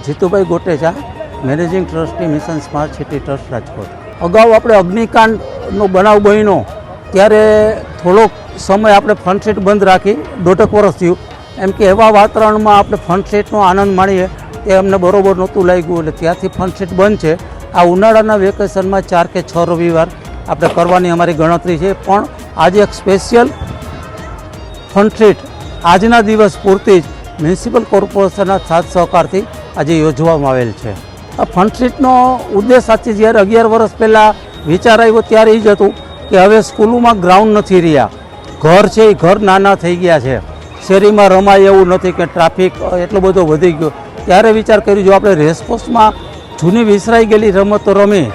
Jitubhai Gotecha, managing trustee mission smart city trust Rajkot. અગાઉ આપણે અગ્નિકાંડનો બનાવ બન્યો ત્યારે થોડોક સમય આપણે ફન સેટ બંધ રાખી, 1.5 વર્ષ થયું. એમ કે એવા વાતાવરણમાં આપણે ફન સેટનો આનંદ માણીએ એ અમને બરોબર નહોતું લાગ્યું, એટલે ત્યાંથી ફન સેટ બંધ છે. આ ઉનાળાના વેકેશનમાં 4 કે 6 રવિવાર આપણે કરવાની અમારી ગણતરી છે. પણ આજે એક સ્પેશિયલ ફન સેટ આજના દિવસ પૂરતી જ મ્યુનિસિપલ કોર્પોરેશનના સાથ સહકારથી આજે યોજવામાં આવેલ છે. આ ફન સેટનો ઉદ્દેશ સાચી જ્યારે 11 વર્ષ પહેલાં વિચાર આવ્યો ત્યારે એ જ હતું કે હવે સ્કૂલોમાં ગ્રાઉન્ડ નથી રહ્યા, ઘર છે એ ઘર નાના થઈ ગયા છે, શેરીમાં રમાય એવું નથી કે ટ્રાફિક એટલો બધો વધી ગયો. ત્યારે વિચાર કર્યો જો આપણે રેસકોર્સમાં જૂની વિસરાઈ ગયેલી રમતો રમી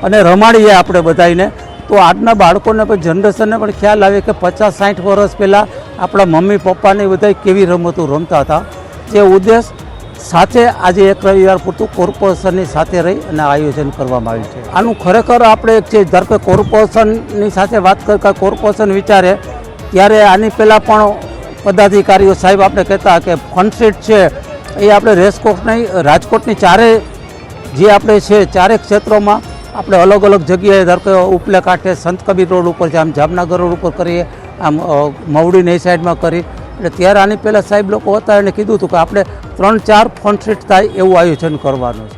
અને રમાડીએ આપણે બધાને, તો આજના બાળકોને પણ જનરેશનને પણ ખ્યાલ આવે કે 50-60 વર્ષ પહેલાં આપણા મમ્મી પપ્પાને બધા કેવી રમતો રમતા હતા. જે ઉદ્દેશ સાથે આજે એક રવિવાર પૂરતું કોર્પોરેશનની સાથે રહી અને આયોજન કરવામાં આવ્યું છે. આનું ખરેખર આપણે એક છે ધારો કે કોર્પોરેશનની સાથે વાત કરતા કોર્પોરેશન વિચારે ત્યારે આની પહેલાં પણ પદાધિકારીઓ સાહેબ આપણે કહેતા કે ફન સેટ છે એ આપણે રેસકોર્સ નહીં, રાજકોટની ચારે જે આપણે છે ચારેક ક્ષેત્રોમાં આપણે અલગ અલગ જગ્યાએ ધારો કે ઉપલે કાંઠે સંત કબીર રોડ ઉપર છે, આમ જામનગર રોડ ઉપર કરીએ, આમ મવડીની સાઈડમાં કરી. એટલે ત્યારે આની પહેલાં સાહેબ લોકો હતા એને કીધું હતું કે આપણે 3-4 ફન સેટ થાય એવું આયોજન કરવાનું છે.